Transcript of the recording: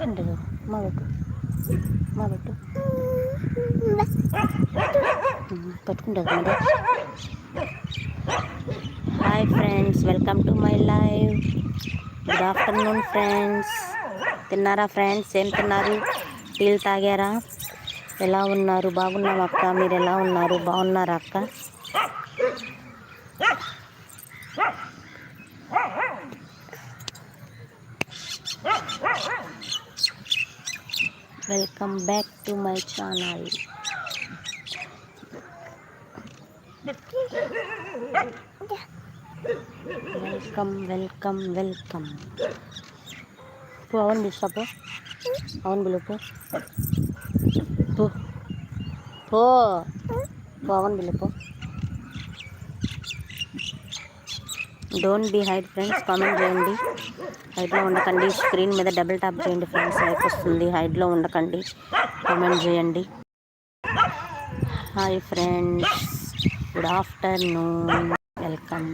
పెట్టుకుంటారు మా పెట్టు మా పెట్టు పెట్టుకుంటుంది మరి. Hi friends, welcome to my live. Good afternoon friends. తిన్నారా ఫ్రెండ్స్? ఏం తిన్నారు? టీలు తాగారా? ఎలా ఉన్నారు? బాగున్నాం అక్క. మీరు ఎలా ఉన్నారు? బాగున్నారా అక్క? Welcome back to my channel. Welcome welcome welcome. అవును బిషప్, అవును బిలుపు పో అవును బిలుపు. Don't be hide friends. Comment చేయండి. హైడ్లో ఉండకండి. స్క్రీన్ మీద డబుల్ ట్యాప్ చేయండి ఫ్రెండ్స్, లైక్ వస్తుంది. హైడ్లో ఉండకండి, కామెంట్ చేయండి. Hi friends, good afternoon, welcome.